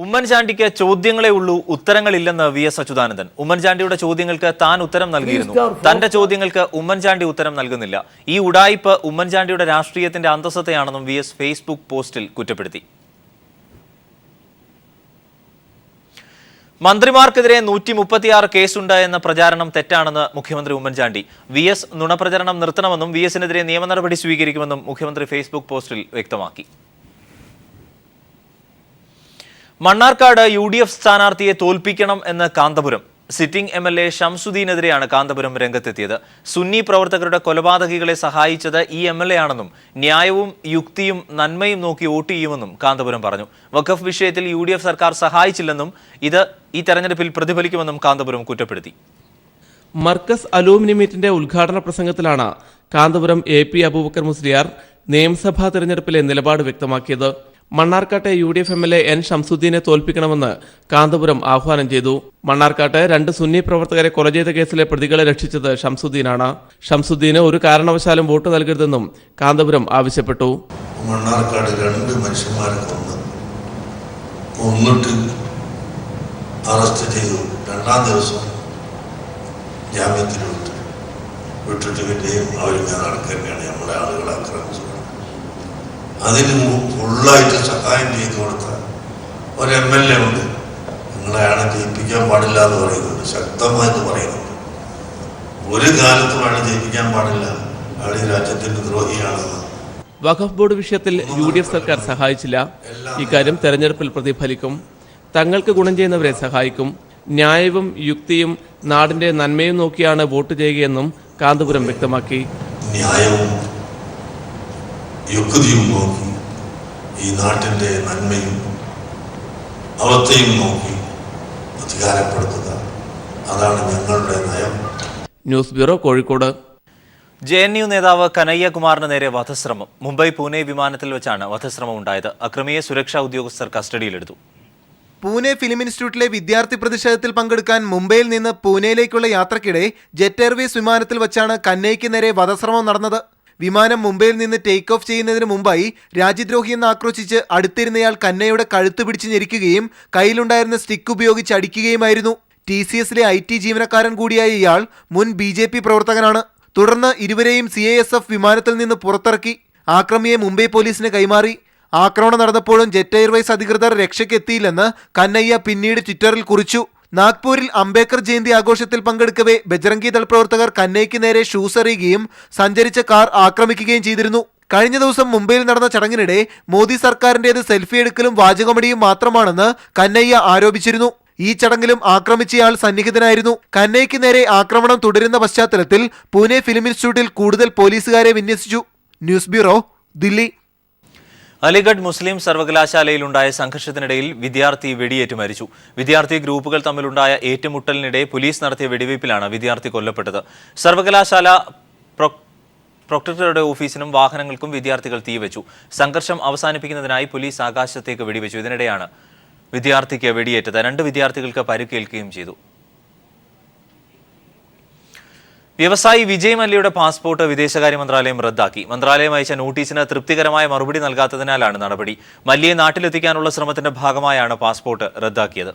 ഉമ്മൻചാണ്ടിക്ക് ചോദ്യങ്ങളെ ഉള്ളൂ, ഉത്തരങ്ങളില്ലെന്ന് വി.എസ്. അച്യുതാനന്ദൻ. ഉമ്മൻചാണ്ടിയുടെ ചോദ്യങ്ങൾക്ക് താൻ ഉത്തരം നൽകിയിരുന്നു. തന്റെ ചോദ്യങ്ങൾക്ക് ഉമ്മൻചാണ്ടി ഉത്തരം നൽകുന്നില്ല. ഈ ഉഡായിപ്പ് ഉമ്മൻചാണ്ടിയുടെ രാഷ്ട്രീയത്തിന്റെ അന്തസ്സത്തെയാണെന്നും വി.എസ്. ഫേസ്ബുക്ക് പോസ്റ്റിൽ കുറ്റപ്പെടുത്തി. മന്ത്രിമാർക്കെതിരെ 136 കേസുണ്ട് എന്ന പ്രചാരണം തെറ്റാണെന്ന് മുഖ്യമന്ത്രി ഉമ്മൻചാണ്ടി. വി.എസ്. നുണപ്രചരണം നിർത്തണമെന്നും വി.എസിനെതിരെ നിയമ നടപടി സ്വീകരിക്കുമെന്നും മുഖ്യമന്ത്രി ഫേസ്ബുക്ക് പോസ്റ്റിൽ വ്യക്തമാക്കി. മണ്ണാർക്കാട് യു.ഡി.എഫ്. സ്ഥാനാർത്ഥിയെ തോൽപ്പിക്കണം എന്ന് കാന്തപുരം. Sitting MLA. ഷംസുദ്ദീനെതിരെയാണ് കാന്തപുരം രംഗത്തെത്തിയത്. സുന്നി പ്രവർത്തകരുടെ കൊലപാതകികളെ സഹായിച്ചത് ഈ എം.എൽ.എ. ആണെന്നും ന്യായവും യുക്തിയും നന്മയും നോക്കി വോട്ട് ചെയ്യുമെന്നും കാന്തപുരം പറഞ്ഞു. വഖഫ് വിഷയത്തിൽ യു.ഡി.എഫ്. സർക്കാർ സഹായിച്ചില്ലെന്നും ഇത് ഈ തെരഞ്ഞെടുപ്പിൽ പ്രതിഫലിക്കുമെന്നും കാന്തപുരം കുറ്റപ്പെടുത്തി. മർക്കസ് അലൂമിനി മീറ്റിന്റെ ഉദ്ഘാടന പ്രസംഗത്തിലാണ് കാന്തപുരം എ.പി. അബൂബക്കർ മുസ്ലിയാർ നിയമസഭാ തെരഞ്ഞെടുപ്പിലെ നിലപാട് വ്യക്തമാക്കിയത്. മണ്ണാർക്കാട്ടെ യു.ഡി.എഫ്. എം.എൽ.എ. എൻ ഷംസുദ്ദീനെ തോൽപ്പിക്കണമെന്ന് കാന്തപുരം ആഹ്വാനം ചെയ്തു. മണ്ണാർക്കാട്ട് 2 സുന്നി പ്രവർത്തകരെ കൊല ചെയ്ത കേസിലെ പ്രതികളെ രക്ഷിച്ചത് ഷംസുദ്ദീനാണ്. ഷംസുദ്ദീന് ഒരു കാരണവശാലും വോട്ട് നൽകരുതെന്നും കാന്തപുരം ആവശ്യപ്പെട്ടു. മണ്ണാർക്കാട് 2 മനുഷ്യന്മാരെ കൊന്നിട്ട് അറസ്റ്റ് ചെയ്തു. 2-ാം ദിവസം ജാമ്യത്തിൽ വിട്ടിട്ട് പിന്നെയും അവരിങ്ങനെ നടക്കുകയാണ്. നമ്മളെ ആളുകളെ ആക്രമിച്ചത്. അതിന് ഫുള്ളായിട്ട് സഹായം ചെയ്തു കൊടുത്ത ഒരു എം.എൽ.എ. ഉണ്ട്. നിങ്ങളെയാണ് ജയിപ്പിക്കാൻ പാടില്ല എന്ന് പറയുന്നുണ്ട്, ശക്തമായിട്ട് പറയുന്നുണ്ട്. ഒരു കാലത്തും അയാളെ ജയിപ്പിക്കാൻ പാടില്ല, അയാൾ ഈ രാജ്യത്തിന്റെ ദ്രോഹിയാണെന്ന്. വഖഫ് ബോർഡ് വിഷയത്തിൽ യു.ഡി.എഫ്. സർക്കാർ സഹായിച്ചില്ല. ഇക്കാര്യം തെരഞ്ഞെടുപ്പിൽ പ്രതിഫലിക്കും. തങ്ങൾക്ക് ഗുണം ചെയ്യുന്നവരെ സഹായിക്കും. ന്യായവും യുക്തിയും നാടിന്റെ നന്മയും നോക്കിയാണ് വോട്ട് ചെയ്യുകയെന്നും കാന്തപുരം വ്യക്തമാക്കി. ന്യായവും യുക്തിയും നോക്കി, ഈ നാട്ടിന്റെ നന്മയും അവസ്ഥയും നോക്കി അധികാരപ്പെടുത്തുക, അതാണ് ഞങ്ങളുടെ നയം. News bureau, Kozhikode. ജെ.എൻ.യു. നേതാവ് കനയ്യകുമാറിന് നേരെ വധശ്രമം. മുംബൈ പൂനെ വിമാനത്തിൽ വെച്ചാണ് വധശ്രമം ഉണ്ടായത്. അക്രമിയെ സുരക്ഷാ ഉദ്യോഗസ്ഥർ കസ്റ്റഡിയിലെടുത്തു. പൂനെ ഫിലിം ഇൻസ്റ്റിറ്റ്യൂട്ടിലെ വിദ്യാർത്ഥി പ്രതിഷേധത്തിൽ പങ്കെടുക്കാൻ മുംബൈയിൽ നിന്ന് പൂനെയിലേക്കുള്ള യാത്രക്കിടെ ജെറ്റ് എയർവേസ് വിമാനത്തിൽ വെച്ചാണ് കന്നയ്ക്ക് നേരെ വധശ്രമം നടന്നത്. വിമാനം മുംബൈയിൽ നിന്ന് ടേക്ക് ഓഫ് ചെയ്യുന്നതിന് മുമ്പായി രാജ്യദ്രോഹിയെന്ന് ആക്രോശിച്ച് അടുത്തിരുന്നയാൾ കന്നയുടെ കഴുത്ത് പിടിച്ച് ഞെരിക്കുകയും കയ്യിലുണ്ടായിരുന്ന സ്റ്റിക്ക് ഉപയോഗിച്ച് അടിക്കുകയുമായിരുന്നു. TCS-ലെ IT ജീവനക്കാരൻ കൂടിയായ ഇയാൾ മുൻ BJP പ്രവർത്തകനാണ്. തുടർന്ന് ഇരുവരെയും CISF വിമാനത്തിൽ നിന്ന് പുറത്തിറക്കി ആക്രമിയെ മുംബൈ പോലീസിന് കൈമാറി. ആക്രമണം നടന്നപ്പോഴും ജെറ്റ് എയർവേസ് അധികൃതർ രക്ഷയ്ക്കെത്തിയില്ലെന്ന് കന്നയ്യ പിന്നീട് ട്വിറ്ററിൽ കുറിച്ചു. നാഗ്പൂരിൽ അംബേദ്കർ ജയന്തി ആഘോഷത്തിൽ പങ്കെടുക്കവേ ബജ്രംഗി ദൾ പ്രവർത്തകർ കന്നയ്ക്ക് നേരെ ഷൂസ് എറിയുകയും സഞ്ചരിച്ച കാർ ആക്രമിക്കുകയും ചെയ്തിരുന്നു. കഴിഞ്ഞ ദിവസം മുംബൈയിൽ നടന്ന ചടങ്ങിനിടെ മോദി സർക്കാരിന്റേത് സെൽഫി എടുക്കലും വാചകമടിയും മാത്രമാണെന്ന് കന്നയ്യ ആരോപിച്ചിരുന്നു. ഈ ചടങ്ങിലും ആക്രമിച്ചയാൾ സന്നിഹിതനായിരുന്നു. കന്നയ്ക്ക് നേരെ ആക്രമണം തുടരുന്ന പശ്ചാത്തലത്തിൽ പൂനെ ഫിലിം ഇൻസ്റ്റിറ്റ്യൂട്ടിൽ കൂടുതൽ പോലീസുകാരെ വിന്യസിച്ചു. News bureau, Delhi. അലിഗഡ് മുസ്ലിം സർവകലാശാലയിലുണ്ടായ സംഘർഷത്തിനിടയിൽ വിദ്യാർത്ഥി വെടിയേറ്റ് മരിച്ചു. വിദ്യാർത്ഥി ഗ്രൂപ്പുകൾ തമ്മിലുണ്ടായ ഏറ്റുമുട്ടലിനിടെ പോലീസ് നടത്തിയ വെടിവയ്പിലാണ് വിദ്യാർത്ഥി കൊല്ലപ്പെട്ടത്. സർവകലാശാല പ്രൊക്ടറുടെ ഓഫീസിനും വാഹനങ്ങൾക്കും വിദ്യാർത്ഥികൾ തീവെച്ചു. സംഘർഷം അവസാനിപ്പിക്കുന്നതിനായി പോലീസ് ആകാശത്തേക്ക് വെടിവെച്ചു. ഇതിനിടെയാണ് വിദ്യാർത്ഥിക്ക് വെടിയേറ്റത്. 2 വിദ്യാർത്ഥികൾക്ക് പരിക്കേൽക്കുകയും ചെയ്തു. വ്യവസായി വിജയ് മല്യയുടെ പാസ്പോർട്ട് വിദേശകാര്യ മന്ത്രാലയം റദ്ദാക്കി. മന്ത്രാലയം അയച്ച നോട്ടീസിന് തൃപ്തികരമായ മറുപടി നൽകാത്തതിനാലാണ് നടപടി. മല്യയെ നാട്ടിലെത്തിക്കാനുള്ള ശ്രമത്തിന്റെ ഭാഗമായാണ് പാസ്പോർട്ട് റദ്ദാക്കിയത്.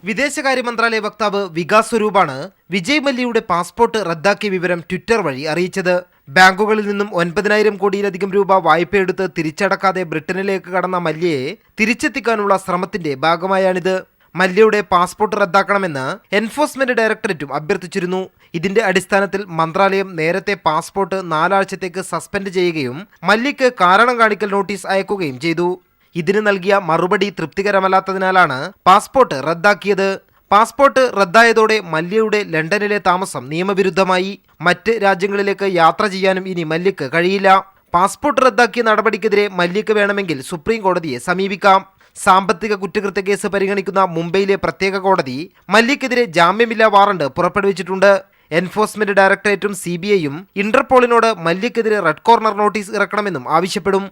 വിദേശകാര്യ മന്ത്രാലയ വക്താവ് വികാസ് സ്വരൂപാണ് വിജയ് മല്യയുടെ പാസ്പോർട്ട് റദ്ദാക്കിയ വിവരം ട്വിറ്റർ വഴി അറിയിച്ചത്. ബാങ്കുകളിൽ നിന്നും 9,000 കോടിയിലധികം രൂപ വായ്പയെടുത്ത് തിരിച്ചടക്കാതെ ബ്രിട്ടനിലേക്ക് കടന്ന മല്യയെ തിരിച്ചെത്തിക്കാനുള്ള ശ്രമത്തിന്റെ ഭാഗമായാണിത്. മല്യയുടെ പാസ്പോർട്ട് റദ്ദാക്കണമെന്ന് എൻഫോഴ്സ്മെന്റ് ഡയറക്ടറേറ്റും അഭ്യർത്ഥിച്ചിരുന്നു. ഇതിന്റെ അടിസ്ഥാനത്തിൽ മന്ത്രാലയം നേരത്തെ പാസ്പോർട്ട് 4 ആഴ്ചത്തേക്ക് സസ്പെൻഡ് ചെയ്യുകയും മല്യയ്ക്ക് കാരണം കാണിക്കൽ നോട്ടീസ് അയക്കുകയും ചെയ്തു. ഇതിന് നൽകിയ മറുപടി തൃപ്തികരമല്ലാത്തതിനാലാണ് പാസ്പോർട്ട് റദ്ദാക്കിയത്. പാസ്പോർട്ട് റദ്ദായതോടെ മല്യയുടെ ലണ്ടനിലെ താമസം നിയമവിരുദ്ധമായി. മറ്റ് രാജ്യങ്ങളിലേക്ക് യാത്ര ചെയ്യാനും ഇനി മല്യയ്ക്ക് കഴിയില്ല. പാസ്പോർട്ട് റദ്ദാക്കിയ നടപടിക്കെതിരെ മല്യയ്ക്ക് വേണമെങ്കിൽ സുപ്രീം കോടതിയെ സമീപിക്കാം. സാമ്പത്തിക കുറ്റകൃത്യ കേസ് പരിഗണിക്കുന്ന മുംബൈയിലെ പ്രത്യേക കോടതി മല്യയ്ക്കെതിരെ ജാമ്യമില്ലാ വാറണ്ട് പുറപ്പെടുവിച്ചിട്ടുണ്ട്. എൻഫോഴ്സ്മെന്റ് ഡയറക്ടറേറ്റും CBIയും ഇന്റർപോളിനോട് മല്യയ്ക്കെതിരെ റെഡ് കോർണർ നോട്ടീസ് ഇറക്കണമെന്നും ആവശ്യപ്പെടും.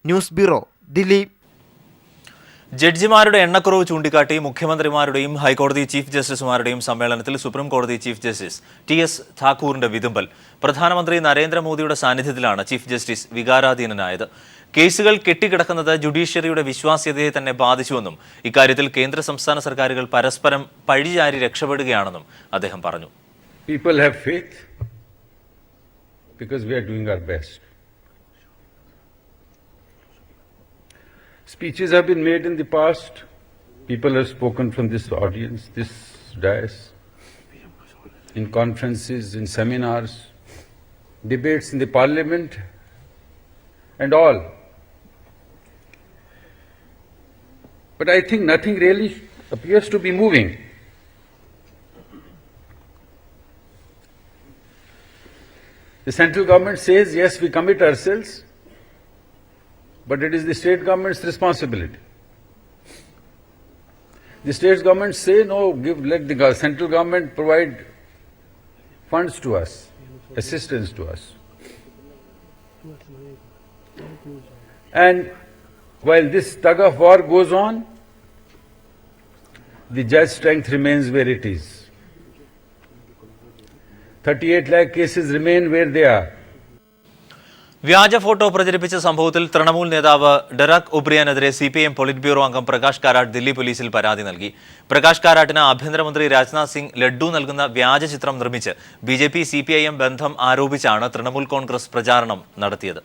News bureau, Delhi. ജഡ്ജിമാരുടെ എണ്ണക്കുറവ് ചൂണ്ടിക്കാട്ടി മുഖ്യമന്ത്രിമാരുടെയും ഹൈക്കോടതി ചീഫ് ജസ്റ്റിസുമാരുടെയും സമ്മേളനത്തിൽ സുപ്രീം കോടതി ചീഫ് ജസ്റ്റിസ് TS താക്കൂറിന്റെ വിതുമ്പൽ. പ്രധാനമന്ത്രി നരേന്ദ്രമോദിയുടെ സാന്നിധ്യത്തിലാണ് ചീഫ് ജസ്റ്റിസ് വികാരാധീനനായത്. കേസുകൾ കെട്ടിക്കിടക്കുന്നത് ജുഡീഷ്യറിയുടെ വിശ്വാസ്യതയെ തന്നെ ബാധിച്ചുവെന്നും ഇക്കാര്യത്തിൽ കേന്ദ്ര സംസ്ഥാന സർക്കാരുകൾ പരസ്പരം പഴിചാരി രക്ഷപ്പെടുകയാണെന്നും അദ്ദേഹം പറഞ്ഞു. People have faith because we are doing our best. Speeches have been made in the past. People have spoken from this audience, this dais, in conferences, in seminars, debates in the parliament, and all. But I think nothing really appears to be moving. The central government says, yes, we commit ourselves, but it is the state government's responsibility. The state governments say, no, let the central government provide funds to us, assistance to us. And while this tug of war goes on, the judge strength remains where it is. 38 lakh cases remain where they are. വ്യാജ photo പ്രചരിപ്പിച്ച സംഭവത്തിൽ തൃണമൂൽ നേതാവ് Derek ഒബ്രിയനെതിരെ CPIM polit bureau അംഗം പ്രകാശ് കാരാട്ട് ദില്ലി പോലീസിൽ പരാതി നൽകി. പ്രകാശ് കാരാട്ടിന് ആഭ്യന്തരമന്ത്രി രാജ്നാഥ് സിംഗ് ലഡ്ഡു നൽകുന്ന വ്യാജ ചിത്രം നിർമ്മിച്ച് BJP CPIM ബന്ധം ആരോപിച്ചാണ് തൃണമൂൽ കോൺഗ്രസ് പ്രചാരണം നടത്തിയത്.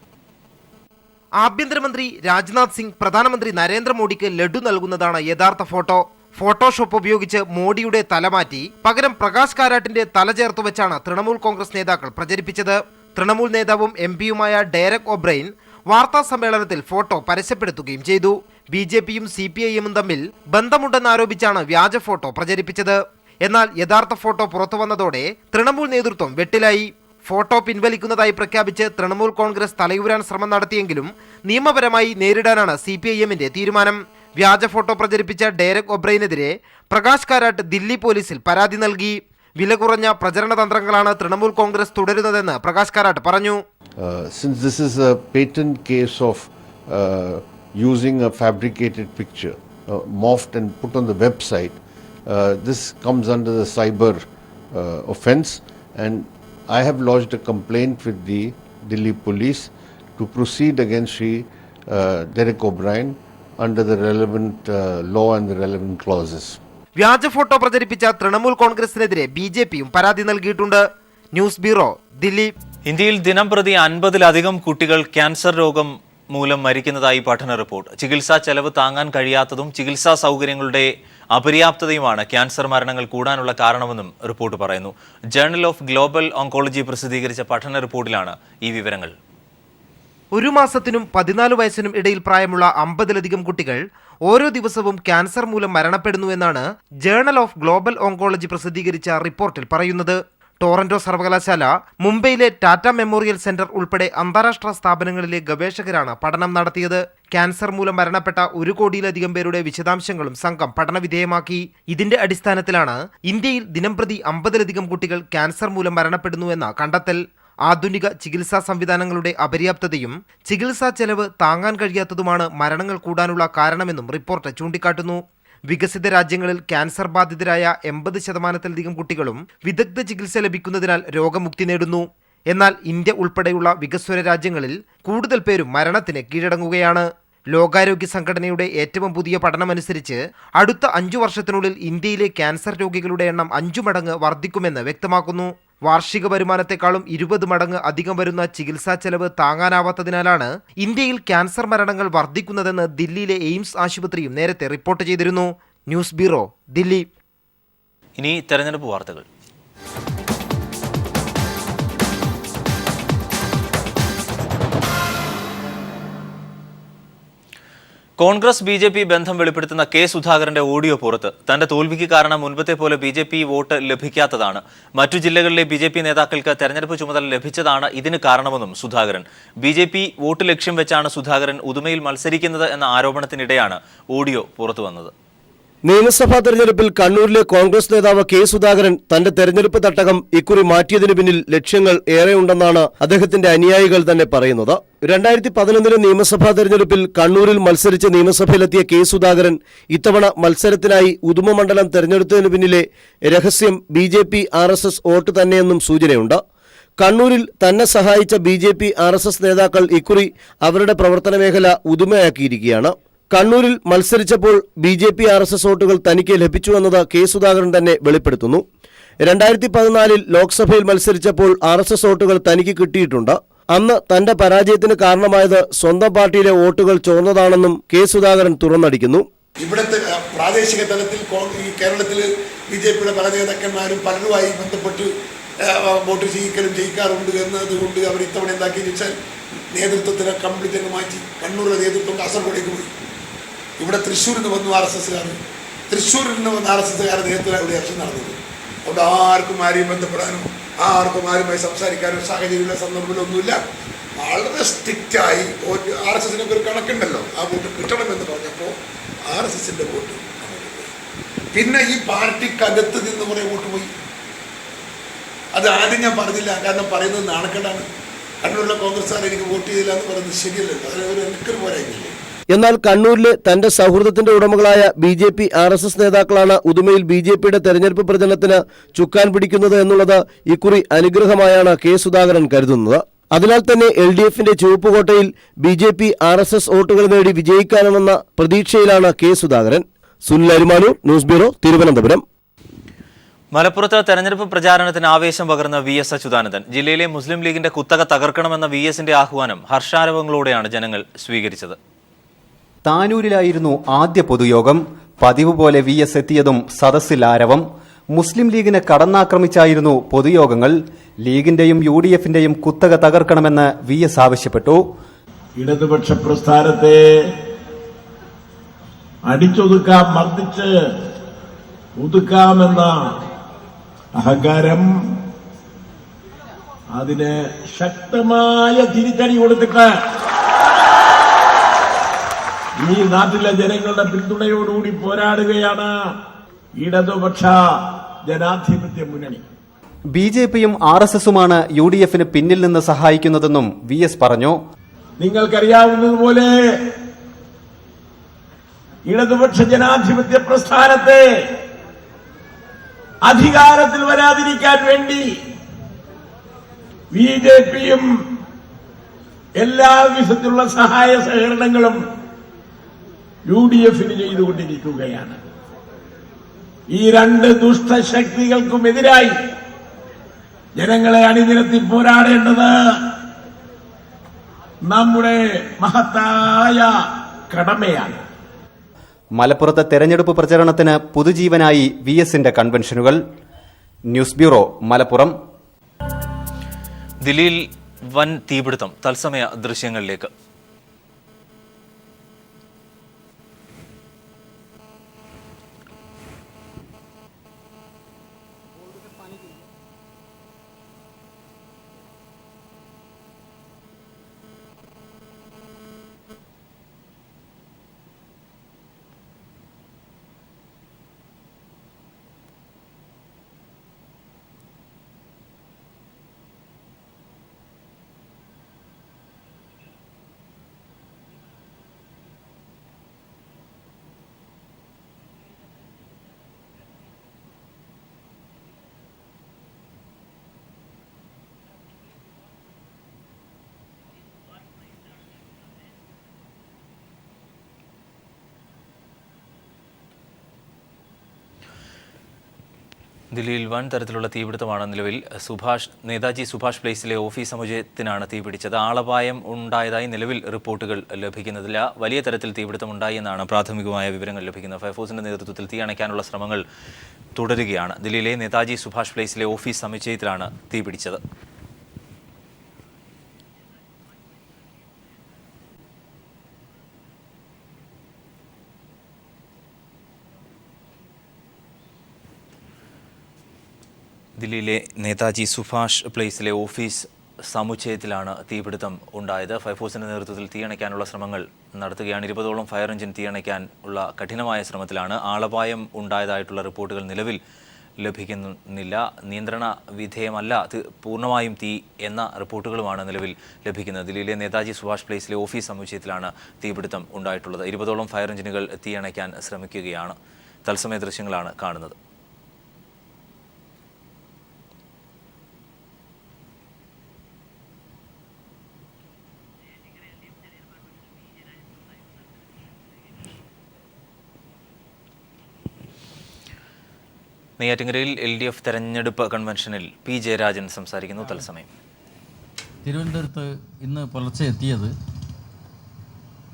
ആഭ്യന്തരമന്ത്രി രാജ്നാഥ് സിംഗ് പ്രധാനമന്ത്രി നരേന്ദ്രമോദിക്ക് ലഡ്ഡു നൽകുന്നതാണ് യഥാർത്ഥ ഫോട്ടോ. ഫോട്ടോഷോപ്പ് ഉപയോഗിച്ച് മോഡിയുടെ തല മാറ്റി പകരം പ്രകാശ് കാരാട്ടിന്റെ തല ചേർത്തു വെച്ചാണ് തൃണമൂൽ കോൺഗ്രസ് നേതാക്കൾ പ്രചരിപ്പിച്ചത്. തൃണമൂൽ നേതാവും MP-യുമായ ഡെറക് ഒബ്രൈൻ വാർത്താ സമ്മേളനത്തിൽ ഫോട്ടോ പരസ്യപ്പെടുത്തുകയും ചെയ്തു. BJPയും CPIM തമ്മിൽ ബന്ധമുണ്ടെന്നാരോപിച്ചാണ് വ്യാജ ഫോട്ടോ പ്രചരിപ്പിച്ചത്. എന്നാൽ യഥാർത്ഥ ഫോട്ടോ പുറത്തു വന്നതോടെ തൃണമൂൽ നേതൃത്വം വെട്ടിലായി. ഫോട്ടോ പിൻവലിക്കുന്നതായി പ്രഖ്യാപിച്ച് തൃണമൂൽ കോൺഗ്രസ് തലയൂരാൻ ശ്രമം നടത്തിയെങ്കിലും നിയമപരമായി നേരിടാനാണ് CPIMന്റെ തീരുമാനം. വ്യാജ ഫോട്ടോ പ്രചരിപ്പിച്ച ഡെറക് ഒബ്രൈനെതിരെ പ്രകാശ് കാരാട്ട് ദില്ലി പോലീസിൽ പരാതി നൽകി. വില കുറഞ്ഞ പ്രചരണ തന്ത്രങ്ങളാണ് തൃണമൂൽ കോൺഗ്രസ് തുടരുന്നതെന്ന് പ്രകാശ് കാരാട്ട് പറഞ്ഞു. Since this is a patent case of using a fabricated picture, morphed and put on the website, this comes under the cyber offence, and I have lodged a complaint with the Delhi police to proceed against Shri Derek O'Brien under the relevant law and the relevant clauses. വ്യാജ photo പ്രചരിപ്പിച്ച തൃണമൂൽ കോൺഗ്രസിനെതിരെ BJPയും പരാതി നൽകിയിട്ടുണ്ട്. News bureau, Delhi. ഇന്ത്യയിൽ ദിനംപ്രതി 50-ലധികം കുട്ടികൾ cancer രോഗം മൂലം മരിക്കുന്നതായി പഠന റിപ്പോർട്ട്. ചികിത്സാ ചെലവ് താങ്ങാൻ കഴിയാത്തതും ചികിത്സാ സൗകര്യങ്ങളുടെ അപര്യാപ്തതയുമാണ് ക്യാൻസർ മരണങ്ങൾ കൂടാനുള്ള കാരണമെന്നും റിപ്പോർട്ട് പറയുന്നു. ജേർണൽ ഓഫ് ഗ്ലോബൽ ഓങ്കോളജി പ്രസിദ്ധീകരിച്ച പഠന റിപ്പോർട്ടിലാണ് ഈ വിവരങ്ങൾ. ഒരു മാസത്തിനും 14 വയസ്സിനും ഇടയിൽ പ്രായമുള്ള 50-ലധികം കുട്ടികൾ ഓരോ ദിവസവും ക്യാൻസർ മൂലം മരണപ്പെടുന്നുവെന്നാണ് ജേർണൽ ഓഫ് ഗ്ലോബൽ ഓങ്കോളജി പ്രസിദ്ധീകരിച്ച റിപ്പോർട്ടിൽ പറയുന്നത്. ടോറന്റോ സർവകലാശാല, മുംബൈയിലെ ടാറ്റ മെമ്മോറിയൽ സെന്റർ ഉൾപ്പെടെ അന്താരാഷ്ട്ര സ്ഥാപനങ്ങളിലെ ഗവേഷകരാണ് പഠനം നടത്തിയത്. ക്യാൻസർ മൂലം മരണപ്പെട്ട 1 കോടിയിലധികം പേരുടെ വിശദാംശങ്ങളും സംഘം പഠനവിധേയമാക്കി. ഇതിന്റെ അടിസ്ഥാനത്തിലാണ് ഇന്ത്യയിൽ ദിനംപ്രതി 50-ലധികം കുട്ടികൾ ക്യാൻസർ മൂലം മരണപ്പെടുന്നുവെന്ന കണ്ടെത്തൽ. ആധുനിക ചികിത്സാ സംവിധാനങ്ങളുടെ അപര്യാപ്തതയും ചികിത്സാ ചെലവ് താങ്ങാൻ കഴിയാത്തതുമാണ് മരണങ്ങൾ കൂടാനുള്ള കാരണമെന്നും റിപ്പോർട്ട് ചൂണ്ടിക്കാട്ടുന്നു. വികസിത രാജ്യങ്ങളിൽ ക്യാൻസർ ബാധിതരായ 80%-ലധികം കുട്ടികളും വിദഗ്ധ ചികിത്സ ലഭിക്കുന്നതിനാൽ രോഗമുക്തി നേടുന്നു. എന്നാൽ ഇന്ത്യ ഉൾപ്പെടെയുള്ള വികസ്വര രാജ്യങ്ങളിൽ കൂടുതൽ പേരും മരണത്തിന് കീഴടങ്ങുകയാണ്. ലോകാരോഗ്യ സംഘടനയുടെ ഏറ്റവും പുതിയ പഠനമനുസരിച്ച് അടുത്ത 5 വർഷത്തിനുള്ളിൽ ഇന്ത്യയിലെ ക്യാൻസർ രോഗികളുടെ എണ്ണം 5 മടങ്ങ് വർദ്ധിക്കുമെന്ന് വ്യക്തമാക്കുന്നു. വാർഷിക വരുമാനത്തെക്കാളും 20 മടങ്ങ് അധികം വരുന്ന ചികിത്സാ ചെലവ് താങ്ങാനാവാത്തതിനാലാണ് ഇന്ത്യയിൽ ക്യാൻസർ മരണങ്ങൾ വർദ്ധിക്കുന്നതെന്ന് ദില്ലിയിലെ എയിംസ് ആശുപത്രിയും നേരത്തെ റിപ്പോർട്ട് ചെയ്തിരുന്നു. News bureau, Delhi. ഇനി തെരഞ്ഞെടുപ്പ് വാർത്തകൾ. കോൺഗ്രസ് BJP ബന്ധം വെളിപ്പെടുത്തുന്ന കെ സുധാകരന്റെ ഓഡിയോ പുറത്ത്. തന്റെ തോൽവിക്ക് കാരണം മുൻപത്തെ പോലെ BJP വോട്ട് ലഭിക്കാത്തതാണ്. മറ്റു ജില്ലകളിലെ BJP നേതാക്കൾക്ക് തെരഞ്ഞെടുപ്പ് ചുമതല ലഭിച്ചതാണ് ഇതിന് കാരണമെന്നും സുധാകരൻ. BJP വോട്ട് ലക്ഷ്യം വെച്ചാണ് സുധാകരൻ ഉദുമയിൽ മത്സരിക്കുന്നത് എന്ന ആരോപണത്തിനിടെയാണ് ഓഡിയോ പുറത്തുവന്നത്. നിയമസഭാ തെരഞ്ഞെടുപ്പിൽ കണ്ണൂരിലെ കോൺഗ്രസ് നേതാവ് കെ സുധാകരൻ തന്റെ തെരഞ്ഞെടുപ്പ് തട്ടകം ഇക്കുറി മാറ്റിയതിനു പിന്നിൽ ലക്ഷ്യങ്ങൾ ഏറെയുണ്ടെന്നാണ് അദ്ദേഹത്തിന്റെ അനുയായികൾ തന്നെ പറയുന്നത്. 2011 നിയമസഭാ തെരഞ്ഞെടുപ്പിൽ കണ്ണൂരിൽ മത്സരിച്ച് നിയമസഭയിലെത്തിയ കെ സുധാകരൻ ഇത്തവണ മത്സരത്തിനായി ഉദുമ മണ്ഡലം തെരഞ്ഞെടുത്തതിനു പിന്നിലെ രഹസ്യം BJP RSS വോട്ട് തന്നെയെന്നും സൂചനയുണ്ട്. കണ്ണൂരിൽ തന്നെ സഹായിച്ച BJP RSS നേതാക്കൾ ഇക്കുറി അവരുടെ പ്രവർത്തന മേഖല ഉദുമയാക്കിയിരിക്കുകയാണ്. കണ്ണൂരിൽ മത്സരിച്ചപ്പോൾ BJP RSS വോട്ടുകൾ തനിക്ക് ലഭിച്ചുവെന്നത് കെ സുധാകരൻ തന്നെ വെളിപ്പെടുത്തുന്നു. 2014 ലോക്സഭയിൽ മത്സരിച്ചപ്പോൾ RSS വോട്ടുകൾ തനിക്ക് കിട്ടിയിട്ടുണ്ട്. അന്ന് തന്റെ പരാജയത്തിന് കാരണമായത് സ്വന്തം പാർട്ടിയിലെ വോട്ടുകൾ ചോർന്നതാണെന്നും കെ സുധാകരൻ തുറന്നടിക്കുന്നു. ഇവിടുത്തെ പ്രാദേശിക തലത്തിൽ ഈ കേരളത്തിൽ BJPയുടെ പല നേതാക്കന്മാരും പലരുമായി ബന്ധപ്പെട്ട് വോട്ട് ചെയ്യിക്കാറുണ്ട് എന്നതുകൊണ്ട് അവർ ഇത്തവണ എന്താക്കിയെന്ന് വെച്ചാൽ നേതൃത്വത്തിനെ കംപ്ലീറ്റ് അങ്ങ് മാറ്റി. കണ്ണൂരിലെ നേതൃത്വം കാസർഗോഡേക്ക് പോയി. ഇവിടെ തൃശ്ശൂരിൽ നിന്ന് വന്നു RSSകാർ, തൃശ്ശൂരിൽ നിന്ന് വന്ന RSSകാരുടെ നേതൃത്വം ഇവിടെ ഇലക്ഷൻ നടന്നത്. അവിടെ ആർക്കും ആരെയും ബന്ധപ്പെടാനും ആർക്കും ആരുമായി സംസാരിക്കാനും സാഹചര്യമുള്ള സന്ദർഭങ്ങളൊന്നുമില്ല. വളരെ സ്ട്രിക്റ്റായി RSSനൊക്കെ ഒരു കണക്കുണ്ടല്ലോ, ആ വോട്ട് കിട്ടണമെന്ന് പറഞ്ഞപ്പോൾ RSSന്റെ വോട്ട് പിന്നെ ഈ പാർട്ടിക്കകത്ത് നിന്ന് കുറേ വോട്ട് പോയി. അത് ആദ്യം ഞാൻ പറഞ്ഞില്ല, കാരണം പറയുന്നത് നാണക്കേടാണ്. കണ്ണൂരിലെ കോൺഗ്രസ്സുകാർ എനിക്ക് വോട്ട് ചെയ്തില്ല എന്ന് പറയുന്നത് ശരിയല്ലല്ലോ, അതിനൊരു എനിക്കൊരു പോരായില്ലേ. എന്നാൽ കണ്ണൂരിലെ തന്റെ സൗഹൃദത്തിന്റെ ഉടമകളായ BJP RSS നേതാക്കളാണ് ഉദുമയിൽ BJPയുടെ തെരഞ്ഞെടുപ്പ് പ്രചരണത്തിന് ചുക്കാൻ പിടിക്കുന്നത് എന്നുള്ളത് ഇക്കുറി അനുഗ്രഹമായാണ് കെ സുധാകരൻ കരുതുന്നത്. അതിനാൽ തന്നെ LDFന്റെ ചുവപ്പുകോട്ടയിൽ BJP RSS വോട്ടുകൾ നേടി വിജയിക്കാനുമെന്ന പ്രതീക്ഷയിലാണ് K Sudhakaran. Sunil Arimanur, news bureau, Thiruvananthapuram. മലപ്പുറത്ത് തെരഞ്ഞെടുപ്പ് പ്രചാരണത്തിന് ആവേശം പകർന്ന VS അച്യുതാനന്ദൻ. ജില്ലയിലെ മുസ്ലിം ലീഗിന്റെ കുത്തക തകർക്കണമെന്ന VSന്റെ ആഹ്വാനം ഹർഷാരവങ്ങളോടെയാണ് ജനങ്ങൾ സ്വീകരിച്ചത്. താനൂരിലായിരുന്നു ആദ്യ പൊതുയോഗം. പതിവ് പോലെ VS എത്തിയതും സദസ്സിൽ ആരവം. മുസ്ലിം ലീഗിനെ കടന്നാക്രമിച്ചായിരുന്നു പൊതുയോഗങ്ങൾ. ലീഗിന്റെയും UDFന്റെയും കുത്തക തകർക്കണമെന്ന് VS ആവശ്യപ്പെട്ടു. ഇടതുപക്ഷ പ്രസ്ഥാനത്തെ അടിച്ചൊതുക്കാം, മർദ്ദിച്ച് ഒതുക്കാമെന്ന അഹങ്കാരം, അതിന് ശക്തമായ തിരിച്ചടി കൊടുത്തിട്ട് ഈ നാട്ടിലെ ജനങ്ങളുടെ പിന്തുണയോടുകൂടി പോരാടുകയാണ് ഇടതുപക്ഷ ജനാധിപത്യ മുന്നണി. BJPയും RSSുമാണ് UDFന് പിന്നിൽ നിന്ന് സഹായിക്കുന്നതെന്നും VS പറഞ്ഞു. നിങ്ങൾക്കറിയാവുന്നതുപോലെ ഇടതുപക്ഷ ജനാധിപത്യ പ്രസ്ഥാനത്തെ അധികാരത്തിൽ വരാതിരിക്കാൻ വേണ്ടി BJPയും എല്ലാ വിധത്തിലുള്ള സഹായ സഹകരണങ്ങളും UDFന് ചെയ്തുകൊണ്ടിരിക്കുകയാണ്. ഈ രണ്ട് ദുഷ്ടശക്തികൾക്കുമെതിരായി ജനങ്ങളെ അണിനിരത്തി പോരാടേണ്ടത് നമ്മുടെ മഹത്തായ കടമയാണ്. മലപ്പുറത്തെ തെരഞ്ഞെടുപ്പ് പ്രചരണത്തിന് പുതുജീവനായി VSന്റെ കൺവെൻഷനുകൾ. News bureau, Malappuram. ദില്ലിയിൽ വൻ തീപിടുത്തം. തത്സമയ ദൃശ്യങ്ങളിലേക്ക്. ദില്ലിയിൽ വൻ തരത്തിലുള്ള തീപിടുത്തമാണ് നിലവിൽ. നേതാജി സുഭാഷ് പ്ലേസിലെ ഓഫീസ് സമുച്ചയത്തിനാണ് തീപിടിച്ചത്. ആളപായം ഉണ്ടായതായി നിലവിൽ റിപ്പോർട്ടുകൾ ലഭിക്കുന്നതില്ല. വലിയ തരത്തിൽ തീപിടുത്തം ഉണ്ടായി എന്നാണ് പ്രാഥമികമായ വിവരങ്ങൾ ലഭിക്കുന്നത്. ഫയർഫോഴ്സിന്റെ നേതൃത്വത്തിൽ തീ അണയ്ക്കാനുള്ള ശ്രമങ്ങൾ തുടരുകയാണ്. ദില്ലിയിലെ നേതാജി സുഭാഷ് പ്ലേസിലെ ഓഫീസ് സമുച്ചയത്തിലാണ് തീപിടിച്ചത്. ദില്ലിയിലെ നേതാജി സുഭാഷ് പ്ലേസിലെ ഓഫീസ് സമുച്ചയത്തിലാണ് തീപിടുത്തം ഉണ്ടായത്. ഫയർഫോഴ്സിന്റെ നേതൃത്വത്തിൽ തീയണയ്ക്കാനുള്ള ശ്രമങ്ങൾ നടത്തുകയാണ്. 20ഓളം ഫയർ എഞ്ചിൻ തീയണയ്ക്കാൻ ഉള്ള കഠിനമായ ശ്രമത്തിലാണ്. ആളപായം ഉണ്ടായതായിട്ടുള്ള റിപ്പോർട്ടുകൾ നിലവിൽ ലഭിക്കുന്നില്ല. നിയന്ത്രണ വിധേയമല്ല പൂർണ്ണമായും തീ എന്ന റിപ്പോർട്ടുകളുമാണ് നിലവിൽ ലഭിക്കുന്നത്. ദില്ലിയിലെ നേതാജി സുഭാഷ് പ്ലേസിലെ ഓഫീസ് സമുച്ചയത്തിലാണ് തീപിടുത്തം ഉണ്ടായിട്ടുള്ളത്. 20ഓളം ഫയർ എഞ്ചിനുകൾ തീയണയ്ക്കാൻ ശ്രമിക്കുകയാണ്. തത്സമയ ദൃശ്യങ്ങളാണ് കാണുന്നത്. നെയ്യാറ്റിൻകരയിൽ LDF തെരഞ്ഞെടുപ്പ് കൺവെൻഷനിൽ P. ജയരാജൻ സംസാരിക്കുന്നു. തത്സമയം. തിരുവനന്തപുരത്ത് ഇന്ന് പുലർച്ചെ എത്തിയത്.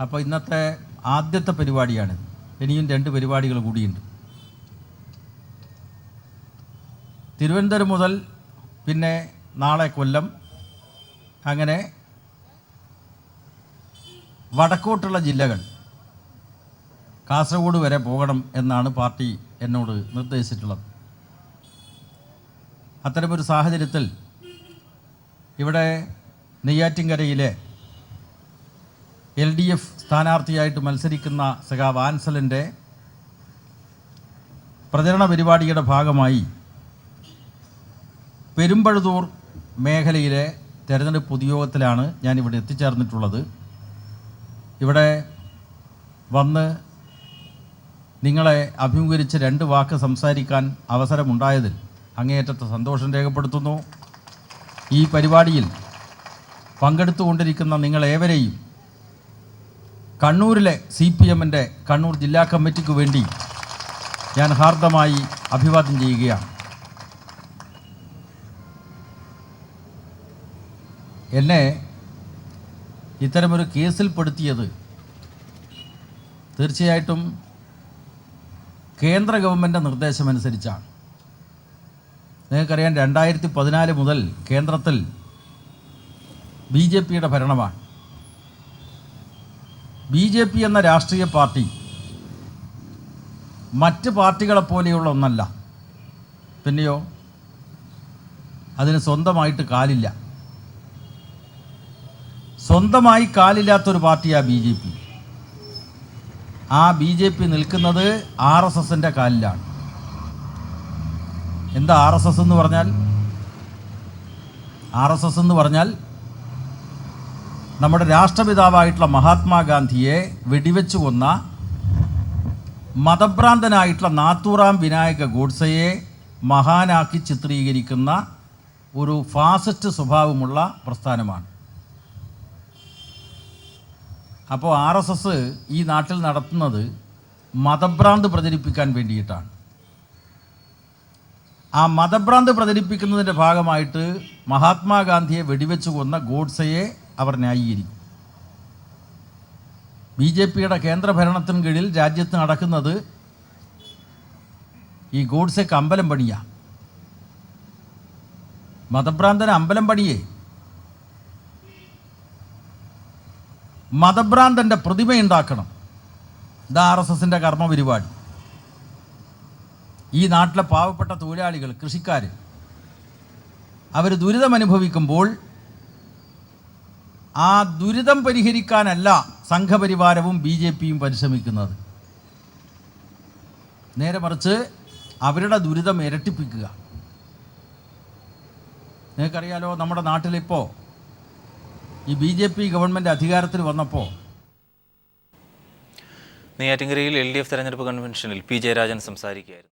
അപ്പോൾ ഇന്നത്തെ ആദ്യത്തെ പരിപാടിയാണിത്. ഇനിയും 2 പരിപാടികൾ കൂടിയുണ്ട്. തിരുവനന്തപുരം മുതൽ പിന്നെ നാളെ കൊല്ലം, അങ്ങനെ വടക്കോട്ടുള്ള ജില്ലകൾ കാസർഗോഡ് വരെ പോകണം എന്നാണ് പാർട്ടി എന്നോട് നിർദ്ദേശിച്ചിട്ടുള്ളത്. അത്തരമൊരു സാഹചര്യത്തിൽ ഇവിടെ നെയ്യാറ്റിൻകരയിലെ LDF സ്ഥാനാർത്ഥിയായിട്ട് മത്സരിക്കുന്ന സഖാവ് ആൻസലിൻ്റെ പ്രചരണ പരിപാടിയുടെ ഭാഗമായി പെരുമ്പഴുതൂർ മേഖലയിലെ തെരഞ്ഞെടുപ്പ് പൊതുയോഗത്തിലാണ് ഞാനിവിടെ എത്തിച്ചേർന്നിട്ടുള്ളത്. ഇവിടെ വന്ന് നിങ്ങളെ അഭിമുഖീകരിച്ച് 2 വാക്ക് സംസാരിക്കാൻ അവസരമുണ്ടായതിൽ അങ്ങേയറ്റത്തെ സന്തോഷം രേഖപ്പെടുത്തുന്നു. ഈ പരിപാടിയിൽ പങ്കെടുത്തുകൊണ്ടിരിക്കുന്ന നിങ്ങളേവരെയും കണ്ണൂരിലെ CPMൻ്റെ കണ്ണൂർ ജില്ലാ കമ്മിറ്റിക്ക് വേണ്ടി ഞാൻ ഹാർദമായി അഭിവാദ്യം ചെയ്യുകയാണ്. എന്നെ ഇത്തരമൊരു കേസിൽപ്പെടുത്തിയത് തീർച്ചയായിട്ടും കേന്ദ്ര ഗവൺമെൻറ് നിർദ്ദേശമനുസരിച്ചാണ്. നിങ്ങൾക്കറിയാം, 2014 മുതൽ കേന്ദ്രത്തിൽ BJPയുടെ ഭരണമാണ്. BJP എന്ന രാഷ്ട്രീയ പാർട്ടി മറ്റ് പാർട്ടികളെപ്പോലെയുള്ള ഒന്നല്ല. പിന്നെയോ അതിന് സ്വന്തമായിട്ട് കാലില്ല. സ്വന്തമായി കാലില്ലാത്തൊരു പാർട്ടിയാണ് BJP. ആ BJP നിൽക്കുന്നത് RSSൻ്റെ കാലിലാണ്. എന്താ RSS എന്ന് പറഞ്ഞാൽ? RSS എന്ന് പറഞ്ഞാൽ നമ്മുടെ രാഷ്ട്രപിതാവായിട്ടുള്ള മഹാത്മാഗാന്ധിയെ വെടിവെച്ചു കൊന്ന മതഭ്രാന്തനായിട്ടുള്ള നാത്തൂറാം വിനായക ഗോഡ്സെയെ മഹാനാക്കി ചിത്രീകരിക്കുന്ന ഒരു ഫാസിസ്റ്റ് സ്വഭാവമുള്ള പ്രസ്ഥാനമാണ്. അപ്പോൾ RSS ഈ നാട്ടിൽ നടത്തുന്നത് മതഭ്രാന്ത് പ്രചരിപ്പിക്കാൻ വേണ്ടിയിട്ടാണ്. ആ മതഭ്രാന്ത് പ്രചരിപ്പിക്കുന്നതിൻ്റെ ഭാഗമായിട്ട് മഹാത്മാഗാന്ധിയെ വെടിവെച്ചു കൊന്ന ഗോഡ്സെയെ അവർ ന്യായീകരിക്കും. BJPയുടെ കേന്ദ്രഭരണത്തിന് കീഴിൽ രാജ്യത്ത് നടക്കുന്നത് ഈ ഗോഡ്സെക്ക് അമ്പലം പണിയാണ്. മതഭ്രാന്തന് അമ്പലം പണിയേ. മതഭ്രാന്തൻ്റെ പ്രതിമയുണ്ടാക്കണം. ഇത് RSSൻ്റെ കർമ്മ പരിപാടി. ഈ നാട്ടിലെ പാവപ്പെട്ട തൊഴിലാളികൾ, കൃഷിക്കാർ, അവർ ദുരിതമനുഭവിക്കുമ്പോൾ ആ ദുരിതം പരിഹരിക്കാനല്ല സംഘപരിവാരവും BJPയും പരിശ്രമിക്കുന്നത്. നേരെ മറിച്ച് അവരുടെ ദുരിതം ഇരട്ടിപ്പിക്കുക. നിങ്ങൾക്കറിയാലോ, നമ്മുടെ നാട്ടിലിപ്പോൾ ഈ BJP ഗവൺമെൻറ് അധികാരത്തിൽ വന്നപ്പോൾ നെയ്യാറ്റിൻകരയിൽ LDF തെരഞ്ഞെടുപ്പ് കൺവെൻഷനിൽ P. ജയരാജൻ സംസാരിക്കുകയായിരുന്നു.